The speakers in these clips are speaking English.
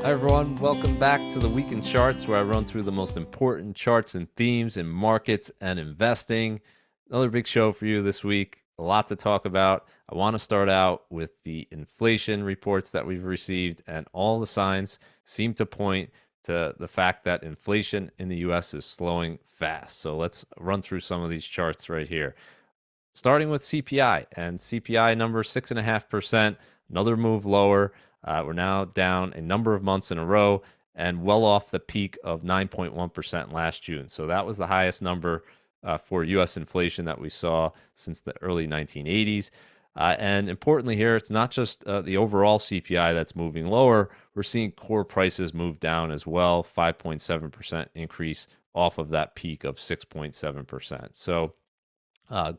Hi, everyone. Welcome back to the Week in Charts, where I run through the most important charts and themes in markets and investing. Another big show for you this week. A lot to talk about. I want to start out with the inflation reports that we've received, and all the signs seem to point to the fact that inflation in the US is slowing fast. So let's run through some of these charts right here. Starting with CPI, and CPI number 6.5%, another move lower. We're now down a number of months in a row and well off the peak of 9.1% last June. So that was the highest number for US inflation that we saw since the early 1980s. And importantly here, it's not just the overall CPI that's moving lower. We're seeing core prices move down as well, 5.7% increase off of that peak of 6.7%. So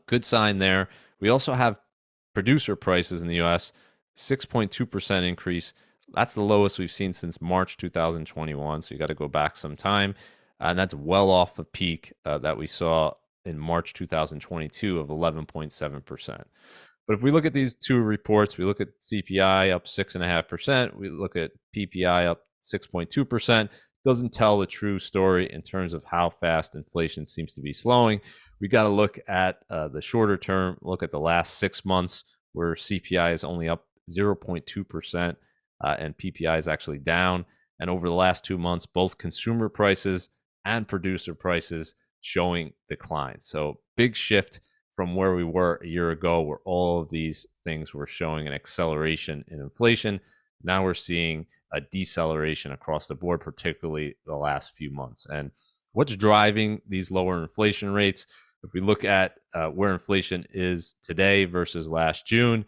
good sign there. We also have producer prices in the US, 6.2% increase. That's the lowest we've seen since March 2021. So you got to go back some time. And that's well off the peak that we saw in March 2022 of 11.7%. But if we look at these two reports, we look at CPI up 6.5%, we look at PPI up 6.2%, doesn't tell the true story in terms of how fast inflation seems to be slowing. We got to look at the shorter term, look at the last 6 months where CPI is only up 0.2% and PPI is actually down. And over the last 2 months, both consumer prices and producer prices showing declines. So big shift from where we were a year ago, where all of these things were showing an acceleration in inflation. Now we're seeing a deceleration across the board, particularly the last few months. And what's driving these lower inflation rates? If we look at where inflation is today versus last June,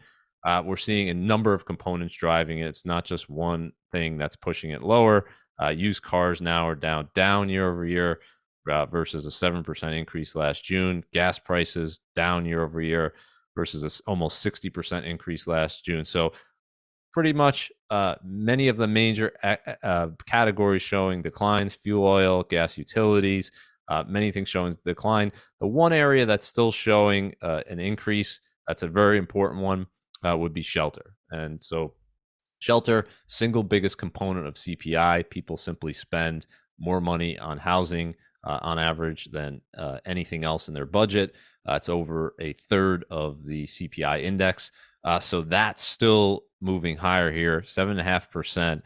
we're seeing a number of components driving it. It's not just one thing that's pushing it lower. Used cars now are down year over year versus a 7% increase last June. Gas prices down year over year versus a almost 60% increase last June. So pretty much many of the major categories showing declines: fuel oil, gas, utilities, many things showing decline. The one area that's still showing an increase, that's a very important one, would be shelter. And so shelter, single biggest component of CPI. People simply spend more money on housing on average than anything else in their budget. It's over a third of the CPI index. So that's still moving higher here, 7.5%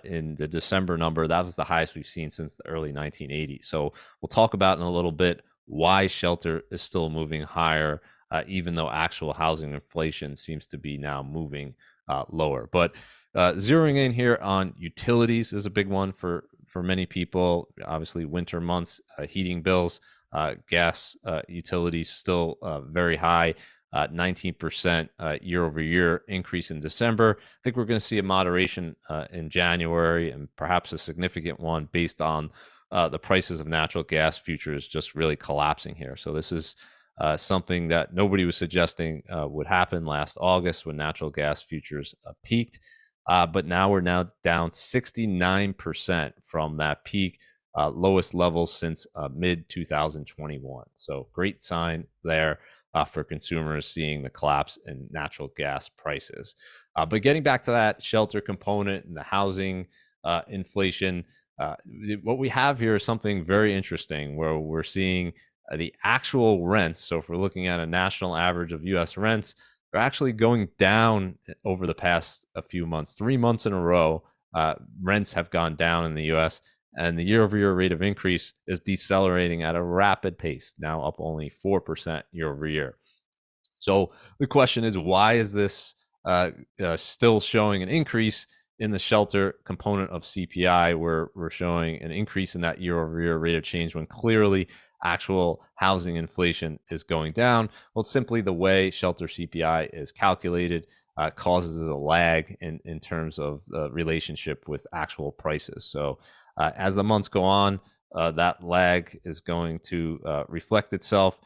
in the December number. That was the highest we've seen since the early 1980s. So we'll talk about in a little bit why shelter is still moving higher, even though actual housing inflation seems to be now moving lower. But zeroing in here on utilities is a big one for many people. Obviously, winter months, heating bills, gas utilities still very high. 19% year over year increase in December. I think we're going to see a moderation in January, and perhaps a significant one based on the prices of natural gas futures just really collapsing here. So this is something that nobody was suggesting would happen last August when natural gas futures peaked. But now we're down 69% from that peak, lowest level since mid 2021. So great sign there for consumers seeing the collapse in natural gas prices. But getting back to that shelter component and the housing inflation, what we have here is something very interesting where we're seeing the actual rents. So if we're looking at a national average of US rents, they're actually going down over the past a few months. 3 months in a row, rents have gone down in the US, and the year-over-year rate of increase is decelerating at a rapid pace, now up only 4% year over year. So the question is, why is this still showing an increase in the shelter component of CPI, where we're showing an increase in that year-over-year rate of change when clearly actual housing inflation is going down? Well, it's simply the way shelter CPI is calculated causes a lag in terms of the relationship with actual prices. So as the months go on, that lag is going to reflect itself,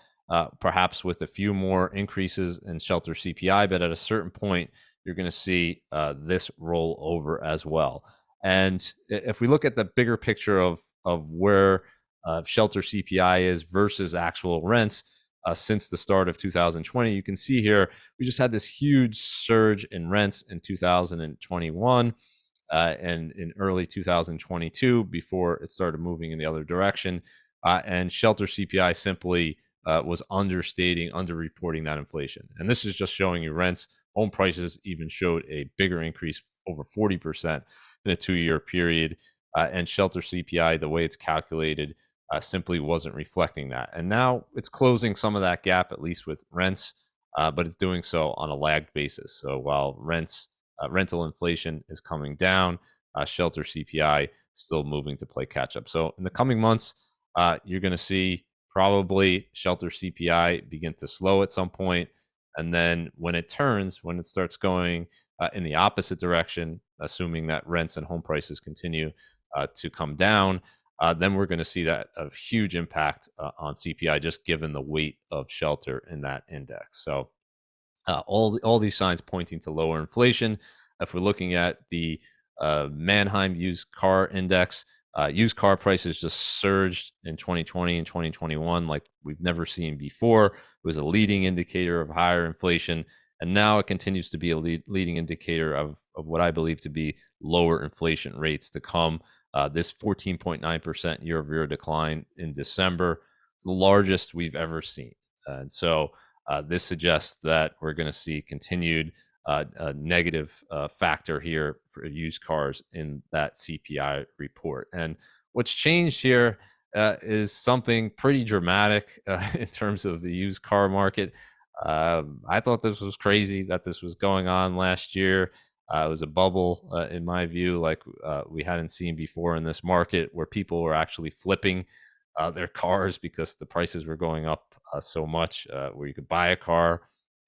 perhaps with a few more increases in shelter CPI, but at a certain point, you're going to see this roll over as well. And if we look at the bigger picture of where shelter CPI is versus actual rents since the start of 2020, you can see here we just had this huge surge in rents in 2021. and in early 2022 before it started moving in the other direction. And shelter CPI simply was underreporting that inflation. And this is just showing you rents. Home prices even showed a bigger increase, over 40% in a 2-year period. And shelter CPI, the way it's calculated, simply wasn't reflecting that. And now it's closing some of that gap, at least with rents, but it's doing so on a lagged basis. So while rental inflation is coming down, shelter CPI still moving to play catch up. So in the coming months, you're going to see probably shelter CPI begin to slow at some point. And then when it turns, when it starts going in the opposite direction, assuming that rents and home prices continue to come down, then we're going to see that a huge impact on CPI, just given the weight of shelter in that index. So all these signs pointing to lower inflation. If we're looking at the Manheim used car index, used car prices just surged in 2020 and 2021 like we've never seen before. It was a leading indicator of higher inflation, and now it continues to be a leading indicator of what I believe to be lower inflation rates to come. This 14.9% year-over-year decline in December is the largest we've ever seen. And so this suggests that we're going to see continued negative factor here for used cars in that CPI report. And what's changed here is something pretty dramatic in terms of the used car market. I thought this was crazy that this was going on last year. It was a bubble, in my view, like we hadn't seen before in this market, where people were actually flipping their cars because the prices were going up so much, where you could buy a car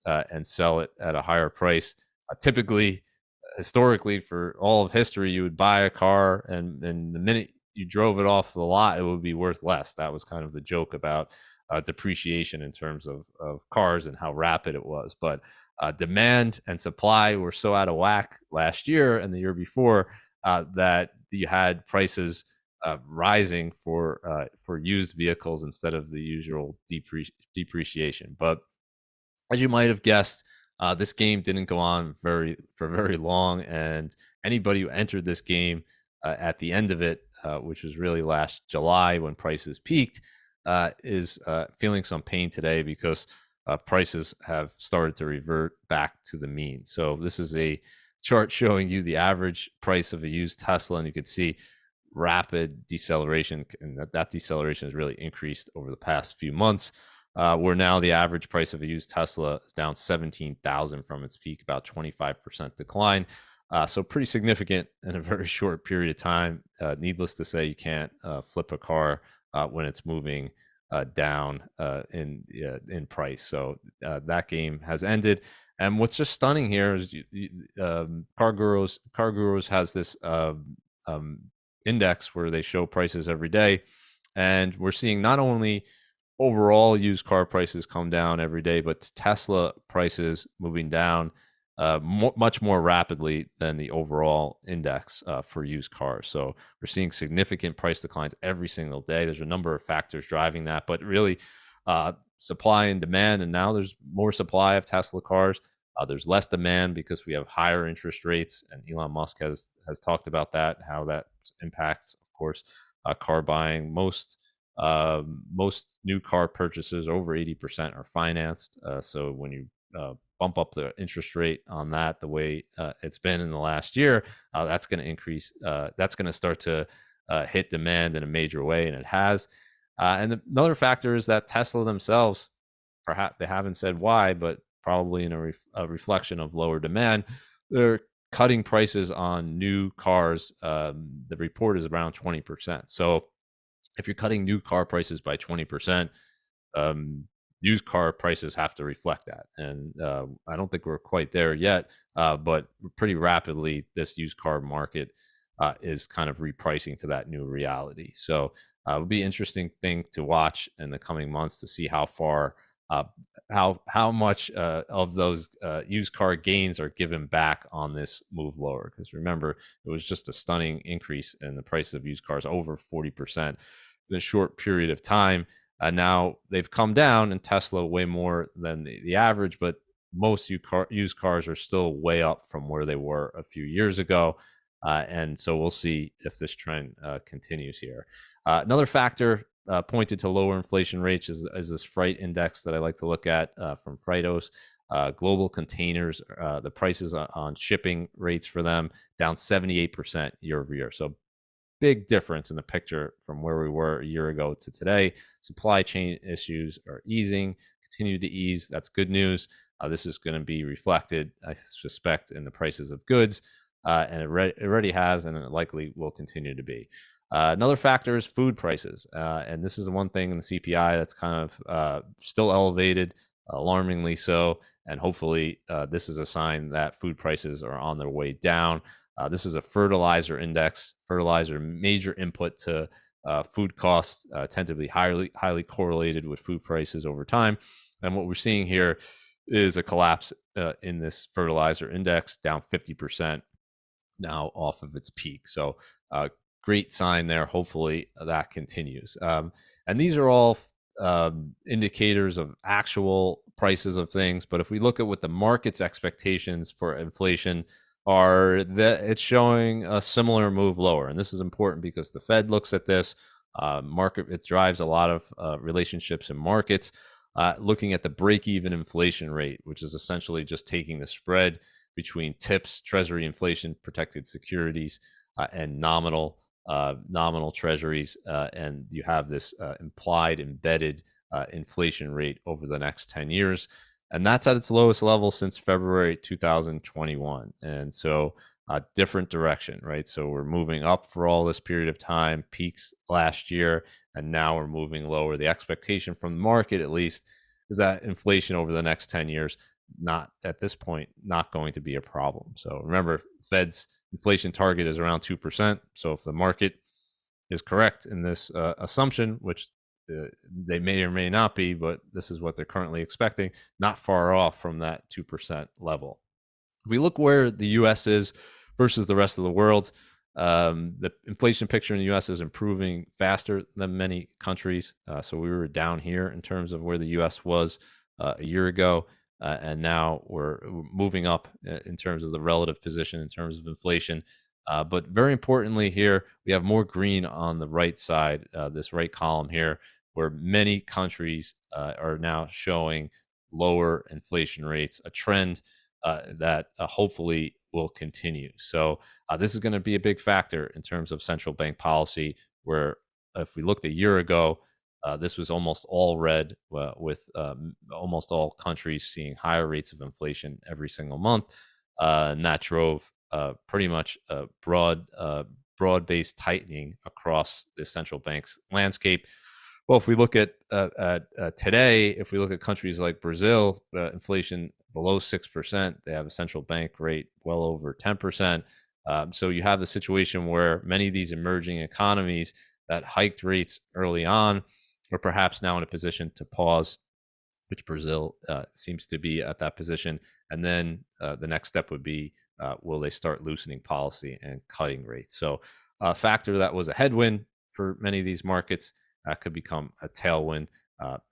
and sell it at a higher price. Typically, historically, for all of history, you would buy a car, and the minute you drove it off the lot, it would be worth less. That was kind of the joke about depreciation in terms of cars and how rapid it was. But demand and supply were so out of whack last year and the year before that you had prices rising for used vehicles instead of the usual depreciation. But as you might have guessed, this game didn't go on for very long, and anybody who entered this game at the end of it, which was really last July when prices peaked, is feeling some pain today because prices have started to revert back to the mean. So this is a chart showing you the average price of a used Tesla, and you could see rapid deceleration, and that deceleration has really increased over the past few months. Where now the average price of a used Tesla is down 17,000 from its peak, about 25% decline. So pretty significant in a very short period of time. Needless to say, you can't flip a car when it's moving down in price. So that game has ended. And what's just stunning here is Car Gurus has this index where they show prices every day, and we're seeing not only overall used car prices come down every day, but Tesla prices moving down much more rapidly than the overall index for used cars. So we're seeing significant price declines every single day. There's a number of factors driving that, but really supply and demand. And now there's more supply of Tesla cars. There's less demand because we have higher interest rates, and Elon Musk has talked about that, how that impacts, of course, car buying. Most new car purchases, over 80%, are financed. So when you bump up the interest rate on that the way it's been in the last year, that's going to increase. That's going to start to hit demand in a major way, and it has. And another factor is that Tesla themselves, perhaps they haven't said why, but probably in a reflection of lower demand, they're cutting prices on new cars. The report is around 20%. So if you're cutting new car prices by 20%, used car prices have to reflect that. And I don't think we're quite there yet, but pretty rapidly, this used car market is kind of repricing to that new reality. So it would be an interesting thing to watch in the coming months to see how far, how much of those used car gains are given back on this move lower. Because remember, it was just a stunning increase in the prices of used cars, over 40% in a short period of time. Now they've come down, and Tesla way more than the average, but most used cars are still way up from where they were a few years ago. And so we'll see if this trend continues here. Another factor pointed to lower inflation rates is this freight index that I like to look at from Freightos. Global containers, the prices on shipping rates for them down 78% year over year. So big difference in the picture from where we were a year ago to today. Supply chain issues are easing, continue to ease. That's good news. This is going to be reflected, I suspect, in the prices of goods, and it already has, and it likely will continue to be. Another factor is food prices, and this is the one thing in the CPI that's kind of still elevated, alarmingly so. And hopefully, this is a sign that food prices are on their way down. This is a fertilizer index. Fertilizer, major input to food costs, tend to be highly correlated with food prices over time. And what we're seeing here is a collapse in this fertilizer index, down 50% now off of its peak. So great sign there. Hopefully that continues. And these are all indicators of actual prices of things. But if we look at what the market's expectations for inflation are, that it's showing a similar move lower. And this is important because the Fed looks at this market. It drives a lot of relationships in markets. Looking at the break-even inflation rate, which is essentially just taking the spread between TIPS, Treasury inflation protected securities, and nominal treasuries, and you have this implied embedded inflation rate over the next 10 years. And that's at its lowest level since February 2021. And so different direction, right? So we're moving up for all this period of time, peaks last year, and now we're moving lower. The expectation from the market, at least, is that inflation over the next 10 years, not at this point, not going to be a problem. So remember, Fed's inflation target is around 2%. So if the market is correct in this assumption, which they may or may not be, but this is what they're currently expecting, not far off from that 2% level. If we look where the U.S. is versus the rest of the world, the inflation picture in the U.S. is improving faster than many countries. So we were down here in terms of where the U.S. was a year ago, and now we're moving up in terms of the relative position in terms of inflation. But very importantly here, we have more green on the right side, this right column here, where many countries are now showing lower inflation rates, a trend that hopefully will continue. So this is going to be a big factor in terms of central bank policy, where if we looked a year ago, this was almost all red, with almost all countries seeing higher rates of inflation every single month. And that drove pretty much a broad-based tightening across the central bank's landscape. Well, if we look at today, if we look at countries like Brazil, inflation below 6%, they have a central bank rate well over 10%. So you have the situation where many of these emerging economies that hiked rates early on are perhaps now in a position to pause, which Brazil seems to be at that position. And then the next step would be, will they start loosening policy and cutting rates? So a factor that was a headwind for many of these markets could become a tailwind.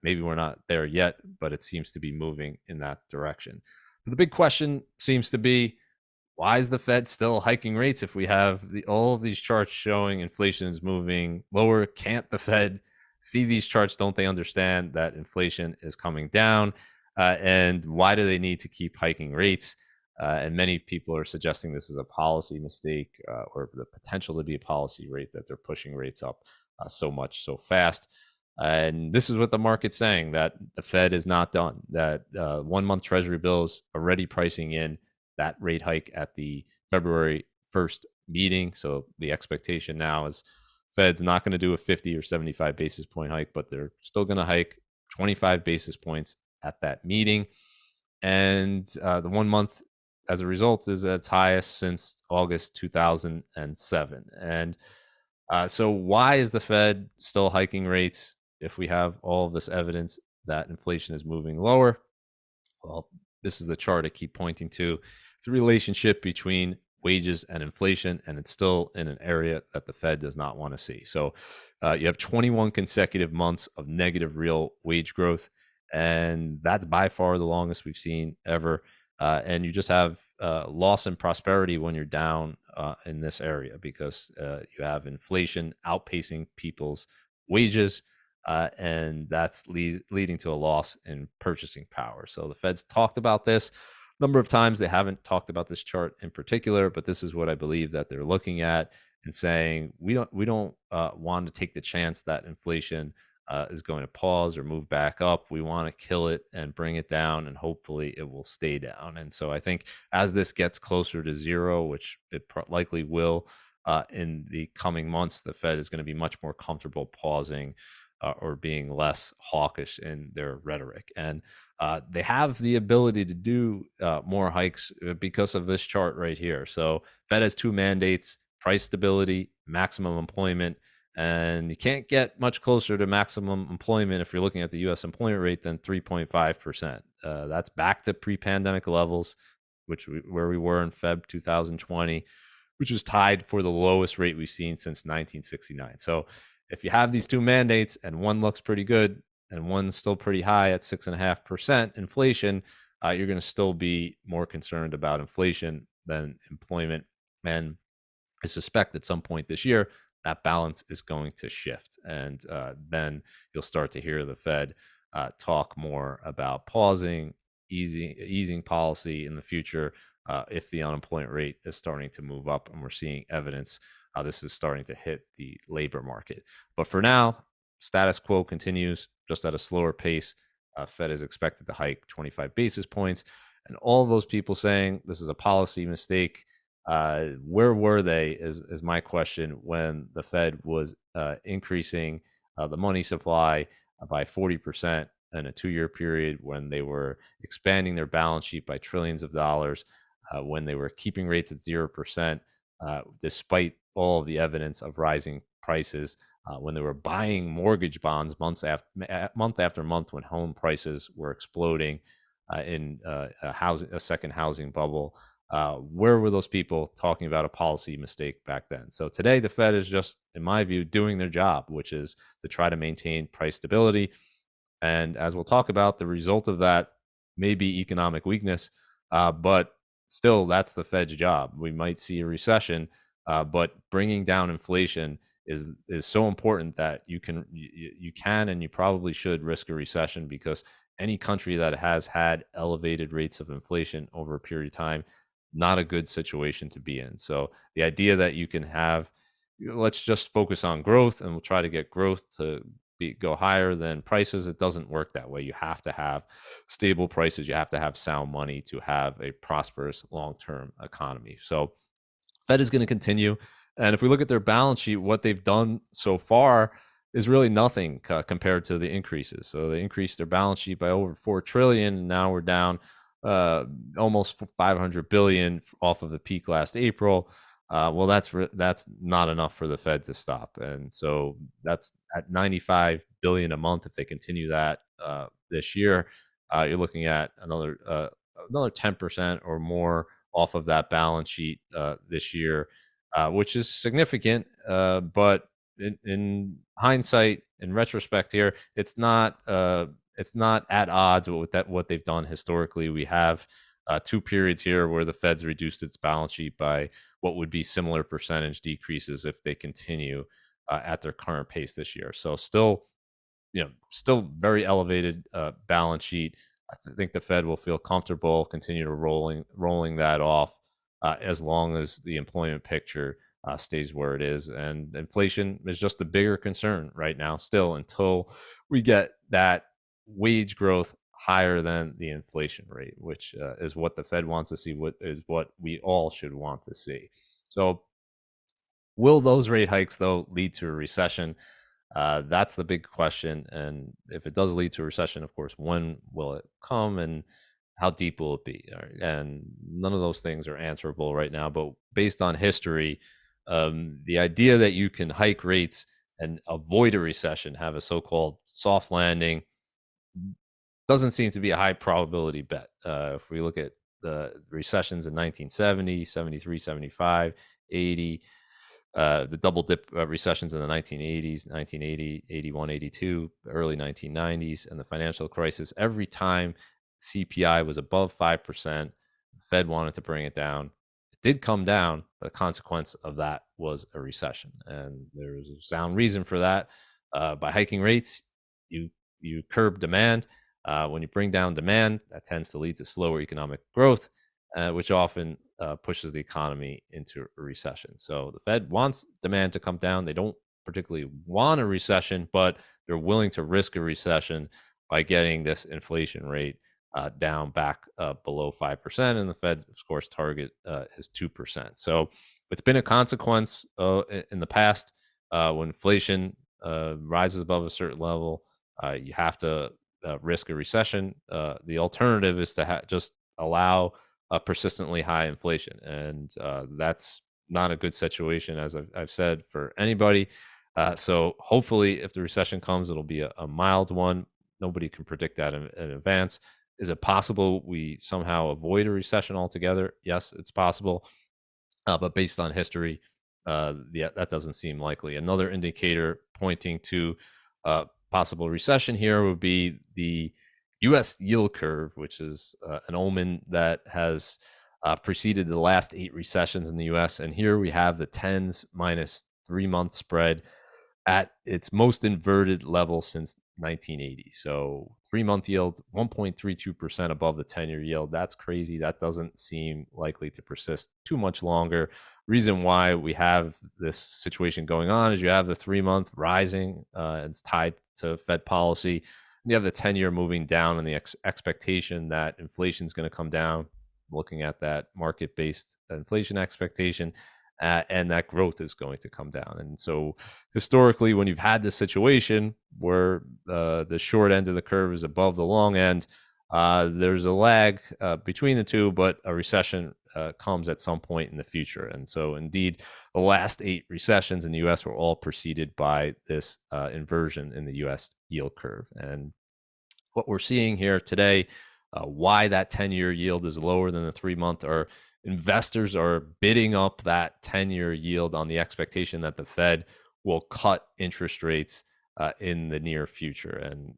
Maybe we're not there yet, but it seems to be moving in that direction. But the big question seems to be, why is the Fed still hiking rates if we have all of these charts showing inflation is moving lower? Can't the Fed see these charts? Don't they understand that inflation is coming down? And why do they need to keep hiking rates? And many people are suggesting this is a policy mistake, or the potential to be a policy rate, that they're pushing rates up so much so fast. And this is what the market's saying, that the Fed is not done, that 1 month Treasury bills already pricing in that rate hike at the February 1st meeting. So the expectation now is Fed's not going to do a 50 or 75 basis point hike, but they're still going to hike 25 basis points at that meeting. And the 1 month, as a result, is at its highest since August 2007. And so why is the Fed still hiking rates if we have all of this evidence that inflation is moving lower? Well, this is the chart I keep pointing to. It's a relationship between wages and inflation, and it's still in an area that the Fed does not want to see. So you have 21 consecutive months of negative real wage growth, and that's by far the longest we've seen ever. and you just have loss in prosperity when you're down in this area because you have inflation outpacing people's wages, and that's leading to a loss in purchasing power. So the Fed's talked about this a number of times. They haven't talked about this chart in particular, but this is what I believe that they're looking at and saying we don't want to take the chance that inflation is going to pause or move back up. We want to kill it and bring it down, and hopefully it will stay down. And so I think as this gets closer to zero, which it likely will in the coming months, the Fed is going to be much more comfortable pausing or being less hawkish in their rhetoric. And they have the ability to do more hikes because of this chart right here. So Fed has two mandates: price stability, maximum employment. And you can't get much closer to maximum employment if you're looking at the U.S. employment rate than 3.5%. That's back to pre-pandemic levels, where we were in Feb 2020, which was tied for the lowest rate we've seen since 1969. So if you have these two mandates and one looks pretty good and one's still pretty high at 6.5% inflation, you're going to still be more concerned about inflation than employment. And I suspect at some point this year, that balance is going to shift. And then you'll start to hear the Fed talk more about pausing, easing policy in the future if the unemployment rate is starting to move up. And we're seeing evidence this is starting to hit the labor market. But for now, status quo continues, just at a slower pace. Fed is expected to hike 25 basis points. And all those people saying this is a policy mistake, where were they is my question when the Fed was increasing the money supply by 40% in a 2-year period, when they were expanding their balance sheet by trillions of dollars, when they were keeping rates at 0%, despite all of the evidence of rising prices, when they were buying mortgage bonds month after month, when home prices were exploding in a second housing bubble. Where were those people talking about a policy mistake back then? So today, the Fed is just, in my view, doing their job, which is to try to maintain price stability. And as we'll talk about, the result of that may be economic weakness, but still, that's the Fed's job. We might see a recession, but bringing down inflation is so important that you can and you probably should risk a recession, because any country that has had elevated rates of inflation over a period of time, not a good situation to be in. So the idea that you can have, let's just focus on growth and we'll try to get growth to go higher than prices, it doesn't work that way. You have to have stable prices. You have to have sound money to have a prosperous long-term economy. So Fed is going to continue. And if we look at their balance sheet, what they've done so far is really nothing compared to the increases. So they increased their balance sheet by over 4 trillion. And now we're down almost 500 billion off of the peak last April. Well, that's not enough for the Fed to stop. And so that's at 95 billion a month. If they continue that this year, you're looking at another 10% or more off of that balance sheet this year, which is significant. But in hindsight, in retrospect here, it's not at odds with what they've done historically. We have 2 periods here where the Fed's reduced its balance sheet by what would be similar percentage decreases if they continue at their current pace this year. So still very elevated balance sheet. I think the Fed will feel comfortable continue to rolling that off as long as the employment picture stays where it is. And inflation is just a bigger concern right now still, until we get that wage growth higher than the inflation rate, which is what the Fed wants to see, what we all should want to see. So will those rate hikes, though, lead to a recession? That's the big question. And if it does lead to a recession, of course, when will it come and how deep will it be? And none of those things are answerable right now. But based on history, the idea that you can hike rates and avoid a recession, have a so-called soft landing, doesn't seem to be a high probability bet. If we look at the recessions in 1970, 73, 75, 80, the double dip recessions in the 1980s, 1980, 81, 82, early 1990s, and the financial crisis, every time CPI was above 5%, The Fed wanted to bring it down. It did come down, but the consequence of that was a recession, and there was a sound reason for that. By hiking rates, you you curb demand. When you bring down demand, that tends to lead to slower economic growth, which often pushes the economy into a recession. So the Fed wants demand to come down. They don't particularly want a recession, but they're willing to risk a recession by getting this inflation rate down back below 5%. And the Fed, of course, target is 2%. So it's been a consequence in the past when inflation rises above a certain level, you have to risk a recession. The alternative is to just allow persistently high inflation. And that's not a good situation, as I've said, for anybody. So hopefully, if the recession comes, it'll be a mild one. Nobody can predict that in advance. Is it possible we somehow avoid a recession altogether? Yes, it's possible. But based on history, yeah, that doesn't seem likely. Another indicator pointing to possible recession here would be the U.S. yield curve, which is an omen that has preceded the last 8 recessions in the U.S. And here we have the tens minus 3-month spread at its most inverted level since 1980. So 3-month yield, 1.32% above the 10-year yield. That's crazy. That doesn't seem likely to persist too much longer. Reason why we have this situation going on is you have the 3-month rising, it's tied to Fed policy. And you have the 10-year moving down and the expectation that inflation is going to come down, looking at that market-based inflation expectation, and that growth is going to come down. And so historically, when you've had this situation where the short end of the curve is above the long end, there's a lag between the two, but a recession comes at some point in the future. And so indeed, the last 8 recessions in the U.S. were all preceded by this inversion in the U.S. yield curve. And what we're seeing here today, why that 10-year yield is lower than the 3-month, or investors are bidding up that 10-year yield on the expectation that the Fed will cut interest rates in the near future.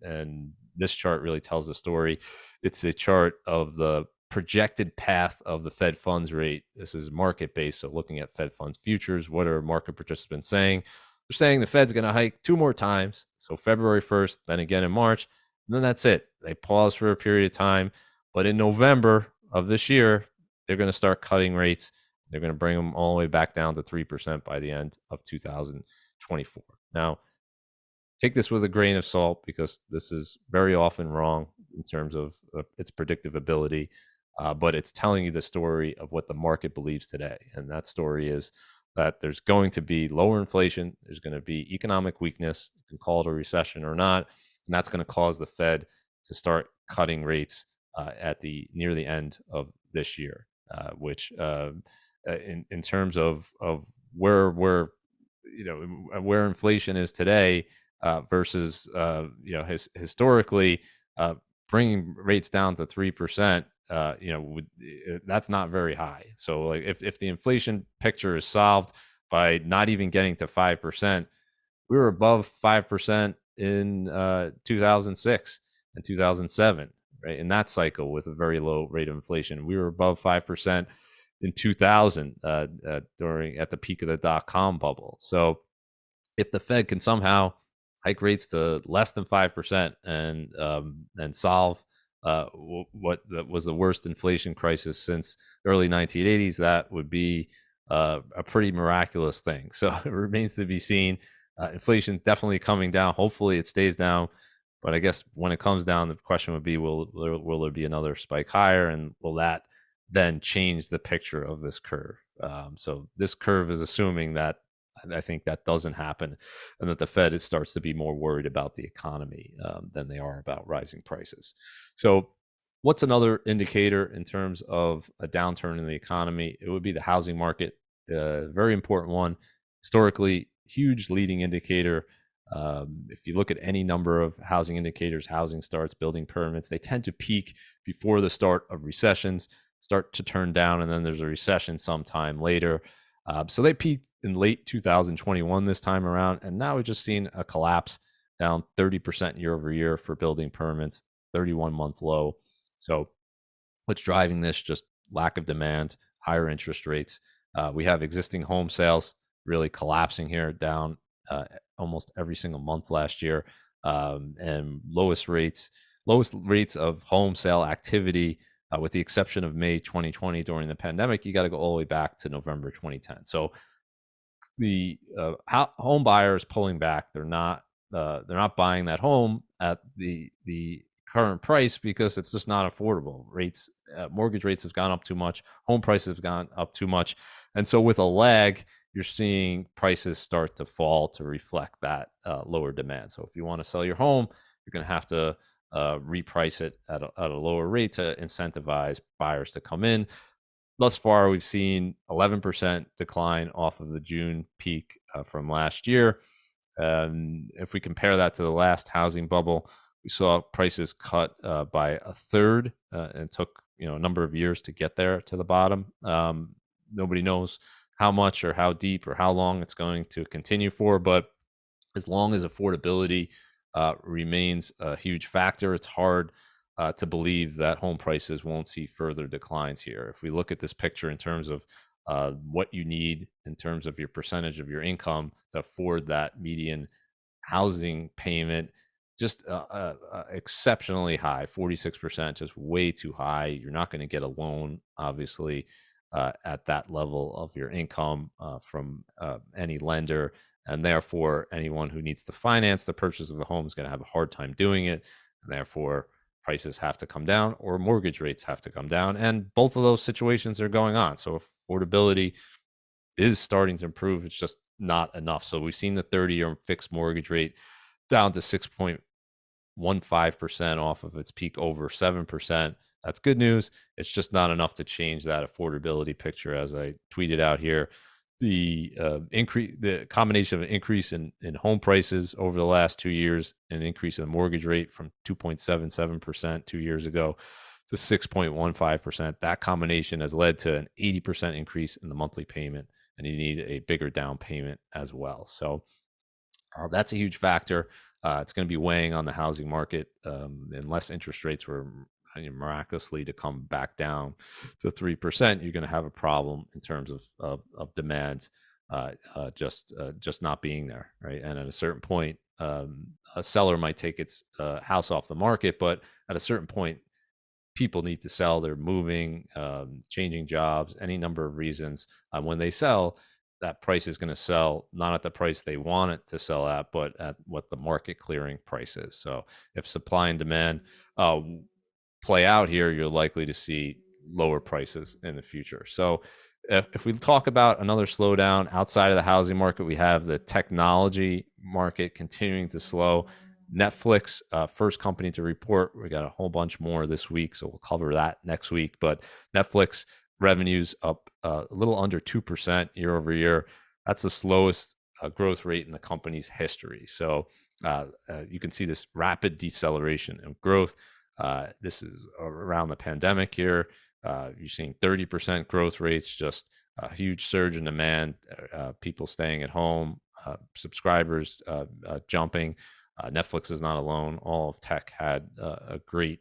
And this chart really tells the story. It's a chart of the projected path of the Fed funds rate. This is market based, so looking at Fed funds futures. What are market participants saying? They're saying the Fed's going to hike 2 more times. So February 1st, then again in March, and then that's it. They pause for a period of time. But in November of this year, they're going to start cutting rates. They're going to bring them all the way back down to 3% by the end of 2024. Now, take this with a grain of salt, because this is very often wrong in terms of its predictive ability. But it's telling you the story of what the market believes today. And that story is that there's going to be lower inflation. There's going to be economic weakness. You can call it a recession or not. And that's going to cause the Fed to start cutting rates near the end of this year, which in terms of where where inflation is today versus historically, bringing rates down to 3%, that's not very high. So like if the inflation picture is solved by not even getting to 5%, we were above 5% in 2006 and 2007, right? In that cycle with a very low rate of inflation, we were above 5% in 2000 at the peak of the dot-com bubble. So if the Fed can somehow hike rates to less than 5% and solve what was the worst inflation crisis since the early 1980s, that would be a pretty miraculous thing. So it remains to be seen. Inflation definitely coming down. Hopefully it stays down. But I guess when it comes down, the question would be, will there be another spike higher? And will that then change the picture of this curve? So this curve is assuming that I think that doesn't happen, and that the Fed starts to be more worried about the economy than they are about rising prices. So what's another indicator in terms of a downturn in the economy? It would be the housing market, very important one. Historically, huge leading indicator. If you look at any number of housing indicators, housing starts, building permits, they tend to peak before the start of recessions, start to turn down, and then there's a recession sometime later. So they peaked in late 2021 this time around, and now we've just seen a collapse, down 30% year over year for building permits, 31-month low. So what's driving this? Just lack of demand, higher interest rates. We have existing home sales really collapsing here, down almost every single month last year, and lowest rates of home sale activity, with the exception of May 2020 during the pandemic. You got to go all the way back to November 2010. So the home buyers pulling back. They're not buying that home at the current price because it's just not affordable. Mortgage rates have gone up too much. Home prices have gone up too much, and so with a lag, you're seeing prices start to fall to reflect that lower demand. So if you want to sell your home, you're going to have to reprice it at a lower rate to incentivize buyers to come in. Thus far, we've seen 11% decline off of the June peak from last year. If we compare that to the last housing bubble, we saw prices cut by a third, and took a number of years to get there to the bottom. Nobody knows how much or how deep or how long it's going to continue for, but as long as affordability remains a huge factor, it's hard to believe that home prices won't see further declines here. If we look at this picture in terms of what you need in terms of your percentage of your income to afford that median housing payment, just exceptionally high, 46%, just way too high. You're not going to get a loan, obviously, at that level of your income from any lender. And therefore, anyone who needs to finance the purchase of the home is going to have a hard time doing it. And therefore, prices have to come down or mortgage rates have to come down. And both of those situations are going on. So affordability is starting to improve. It's just not enough. So we've seen the 30-year fixed mortgage rate down to 6.15% off of its peak over 7%. That's good news. It's just not enough to change that affordability picture. As I tweeted out here, the combination of an increase in home prices over the last 2 years, and an increase in the mortgage rate from 2.77% 2 years ago to 6.15%, that combination has led to an 80% increase in the monthly payment, and you need a bigger down payment as well. So that's a huge factor. It's going to be weighing on the housing market, unless interest rates were miraculously to come back down to 3%. You're going to have a problem in terms of demand, just not being there, right? And at a certain point, a seller might take its house off the market, but at a certain point, people need to sell. They're moving, changing jobs, any number of reasons. When they sell, that price is going to sell not at the price they want it to sell at, but at what the market clearing price is. So if supply and demand play out here, you're likely to see lower prices in the future. So if we talk about another slowdown outside of the housing market, we have the technology market continuing to slow. Netflix, first company to report. We got a whole bunch more this week, so we'll cover that next week. But Netflix revenues up a little under 2% year over year. That's the slowest growth rate in the company's history. So you can see this rapid deceleration of growth. This is around the pandemic here. You're seeing 30% growth rates, just a huge surge in demand, people staying at home, subscribers jumping. Netflix is not alone. All of tech had a great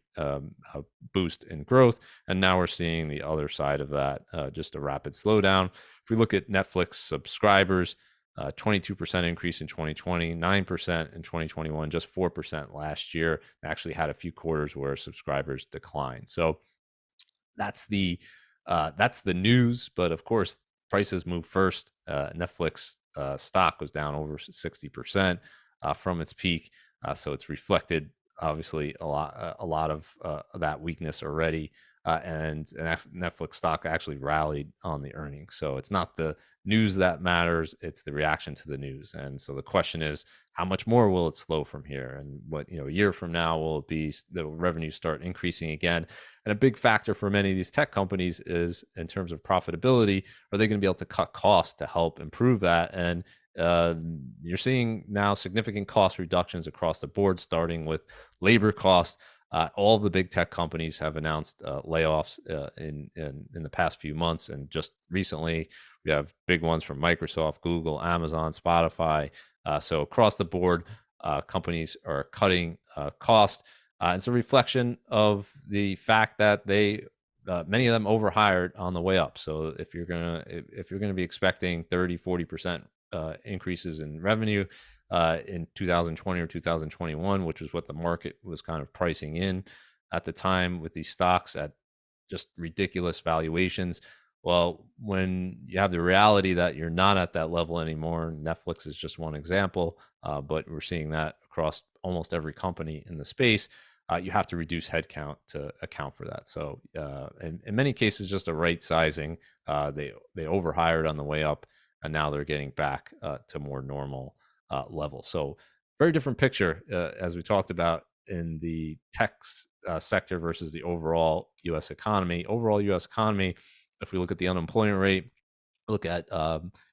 boost in growth, and now we're seeing the other side of that, just a rapid slowdown. If we look at Netflix subscribers, 22% increase in 2020, 9% in 2021, just 4% last year. They actually had a few quarters where subscribers declined. So that's the news. But of course, prices move first. Netflix stock was down over 60% from its peak, so it's reflected obviously a lot of that weakness already. And Netflix stock actually rallied on the earnings. So it's not the news that matters, it's the reaction to the news. And so the question is, how much more will it slow from here? And what, a year from now, will it be the revenue start increasing again? And a big factor for many of these tech companies is in terms of profitability. Are they going to be able to cut costs to help improve that? And you're seeing now significant cost reductions across the board, starting with labor costs. All the big tech companies have announced layoffs in the past few months, and just recently we have big ones from Microsoft, Google, Amazon, Spotify. So across the board, companies are cutting cost. It's a reflection of the fact that they many of them overhired on the way up. So if you're gonna be expecting 30-40% increases in revenue in 2020 or 2021, which was what the market was kind of pricing in at the time with these stocks at just ridiculous valuations. Well, when you have the reality that you're not at that level anymore, Netflix is just one example, but we're seeing that across almost every company in the space. You have to reduce headcount to account for that. So, in many cases, just a right sizing. They overhired on the way up, and now they're getting back to more normal levels. So, very different picture as we talked about in the tech sector versus the overall U.S. economy. Overall U.S. economy, if we look at the unemployment rate, look at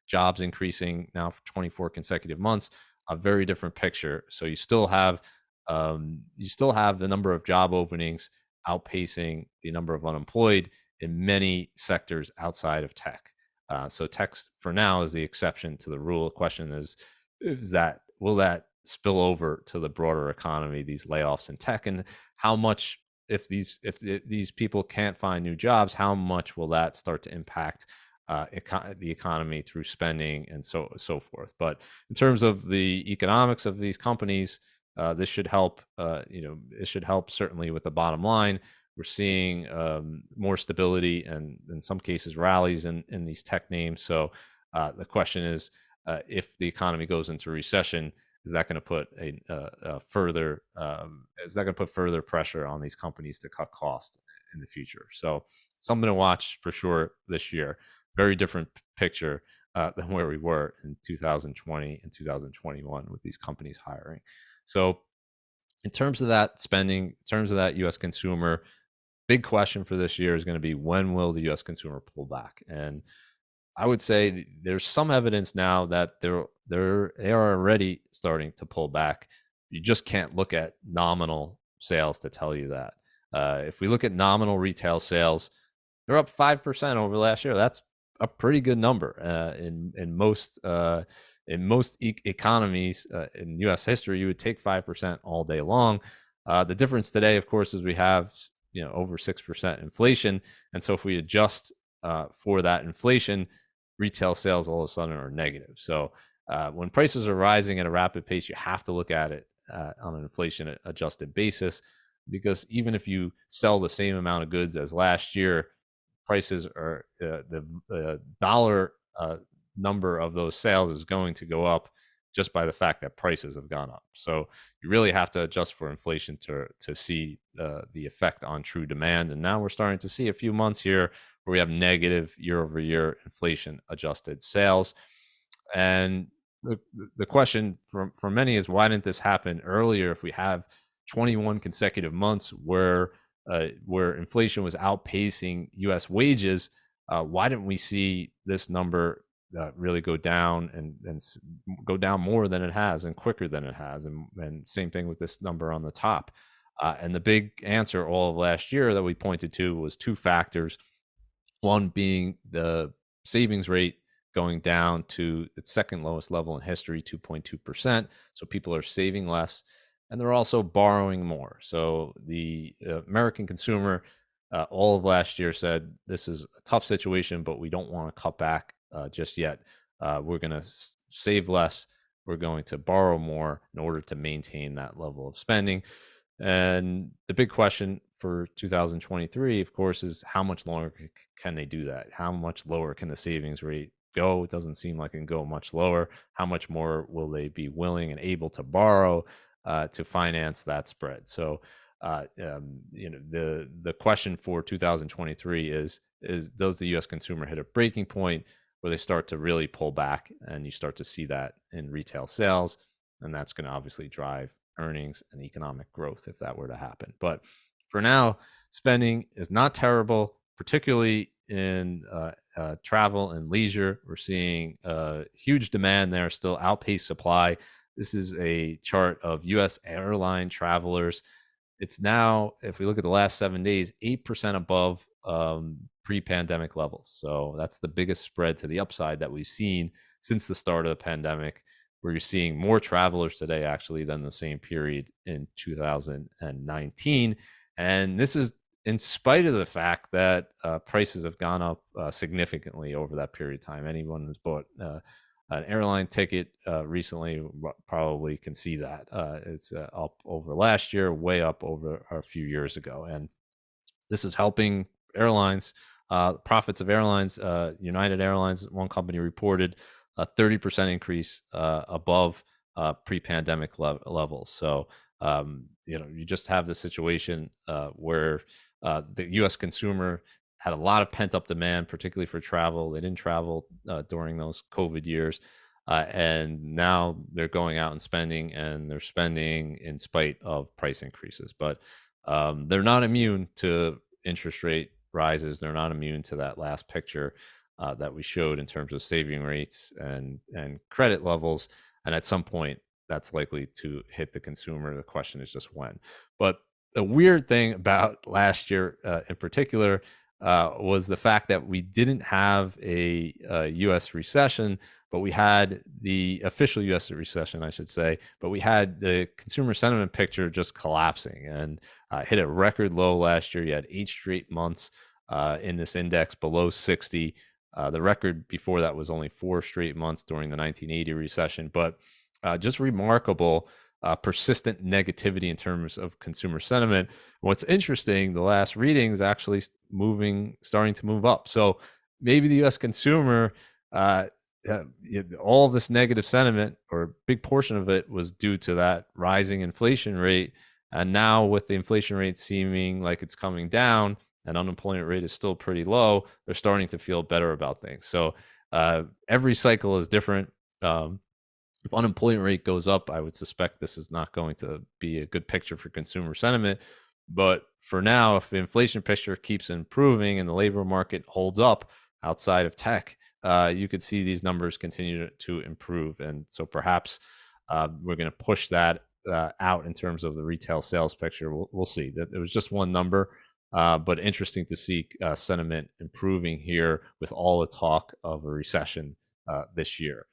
jobs increasing now for 24 consecutive months, a very different picture. So you still have the number of job openings outpacing the number of unemployed in many sectors outside of tech. So tech for now is the exception to the rule. The question is that will that spill over to the broader economy, these layoffs in tech, and how much if these people can't find new jobs, how much will that start to impact the economy through spending and so forth. But in terms of the economics of these companies, this should help. It should help certainly with the bottom line. We're seeing more stability and in some cases rallies in these tech names. So the question is, if the economy goes into recession, is that going to put further pressure on these companies to cut costs in the future? So something to watch for sure this year. Very different picture than where we were in 2020 and 2021 with these companies hiring. So in terms of that spending, in terms of that U.S. consumer, big question for this year is going to be, when will the U.S. consumer pull back? And I would say there's some evidence now that they are already starting to pull back. You just can't look at nominal sales to tell you that. If we look at nominal retail sales, they're up 5% over last year. That's a pretty good number in most economies in U.S. history. You would take 5% all day long. The difference today, of course, is we have over 6% inflation, and so if we adjust for that inflation, retail sales all of a sudden are negative. So when prices are rising at a rapid pace, you have to look at it on an inflation adjusted basis, because even if you sell the same amount of goods as last year, prices are the dollar number of those sales is going to go up just by the fact that prices have gone up. So you really have to adjust for inflation to see the effect on true demand. And now we're starting to see a few months here where we have negative year-over-year inflation adjusted sales. And the question for many is, why didn't this happen earlier? If we have 21 consecutive months where inflation was outpacing U.S. wages, why didn't we see this number really go down and go down more than it has and quicker than it has? And same thing with this number on the top. And the big answer all of last year that we pointed to was two factors. One being the savings rate going down to its second lowest level in history, 2.2%. So people are saving less, and they're also borrowing more. So the American consumer all of last year said, this is a tough situation, but we don't want to cut back just yet. We're going to save less. We're going to borrow more in order to maintain that level of spending. And the big question for 2023, of course, is how much longer can they do that? How much lower can the savings rate go? It doesn't seem like it can go much lower. How much more will they be willing and able to borrow to finance that spread? So, the question for 2023 is does the U.S. consumer hit a breaking point where they start to really pull back, and you start to see that in retail sales, and that's going to obviously drive earnings and economic growth if that were to happen. But for now, spending is not terrible, particularly in travel and leisure. We're seeing huge demand there, still outpace supply. This is a chart of U.S. airline travelers. It's now, if we look at the last 7 days, 8% above pre-pandemic levels. So that's the biggest spread to the upside that we've seen since the start of the pandemic, where you're seeing more travelers today actually than the same period in 2019. And this is in spite of the fact that prices have gone up significantly over that period of time. Anyone who's bought an airline ticket recently probably can see that. It's up over last year, way up over a few years ago. And this is helping airlines, profits of airlines. United Airlines, one company reported a 30% increase above pre-pandemic levels. So, you just have this situation where the U.S. consumer had a lot of pent up demand, particularly for travel. They didn't travel during those COVID years. And now they're going out and spending, and they're spending in spite of price increases. But they're not immune to interest rate rises. They're not immune to that last picture that we showed in terms of saving rates and credit levels. And at some point, that's likely to hit the consumer. The question is just when. But the weird thing about last year in particular was the fact that we didn't have a U.S. recession, but we had the official U.S. recession, I should say, but we had the consumer sentiment picture just collapsing and hit a record low last year. You had 8 straight months in this index below 60. The record before that was only 4 straight months during the 1980 recession, but just remarkable persistent negativity in terms of consumer sentiment. What's interesting, the last reading is actually starting to move up. So maybe the U.S. consumer, all of this negative sentiment, or a big portion of it, was due to that rising inflation rate. And now with the inflation rate seeming like it's coming down and unemployment rate is still pretty low, they're starting to feel better about things. So every cycle is different. If unemployment rate goes up, I would suspect this is not going to be a good picture for consumer sentiment. But for now, if the inflation picture keeps improving and the labor market holds up outside of tech, you could see these numbers continue to improve. And so perhaps we're going to push that out in terms of the retail sales picture. We'll see. That it was just one number, but interesting to see sentiment improving here with all the talk of a recession this year.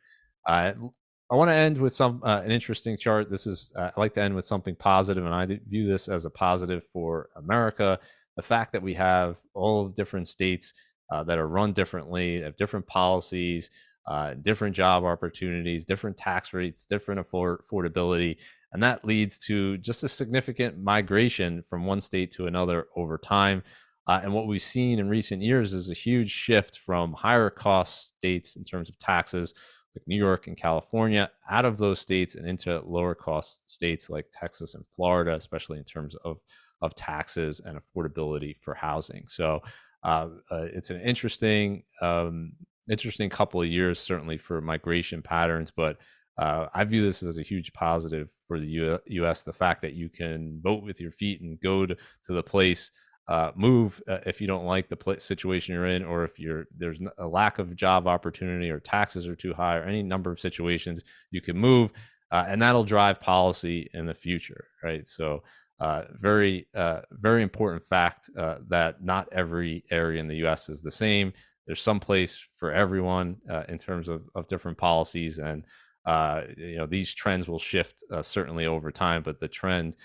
I want to end with an interesting chart. This is I like to end with something positive, and I view this as a positive for America. The fact that we have all of different states that are run differently, have different policies, different job opportunities, different tax rates, different affordability, and that leads to just a significant migration from one state to another over time. And what we've seen in recent years is a huge shift from higher cost states in terms of taxes, like New York and California, out of those states and into lower cost states like Texas and Florida, especially in terms of taxes and affordability for housing. So it's an interesting couple of years, certainly for migration patterns, but I view this as a huge positive for the U.S. The fact that you can vote with your feet and go to the place, move if you don't like the situation you're in, or if there's a lack of job opportunity or taxes are too high, or any number of situations, you can move, and that'll drive policy in the future, right? So very important fact that not every area in the U.S. is the same. There's some place for everyone in terms of different policies, and these trends will shift certainly over time, but the trend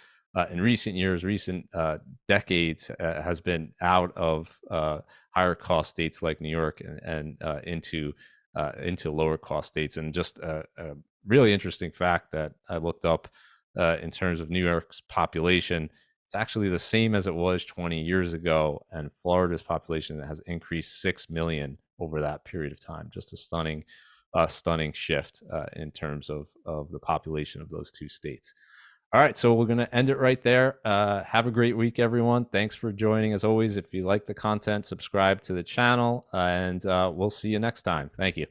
in recent years, recent decades, has been out of higher cost states like New York and into lower cost states. And just a really interesting fact that I looked up in terms of New York's population, it's actually the same as it was 20 years ago, and Florida's population has increased 6 million over that period of time. Just a stunning shift in terms of the population of those two states. All right, so we're going to end it right there. Have a great week, everyone. Thanks for joining. As always, if you like the content, subscribe to the channel, and we'll see you next time. Thank you.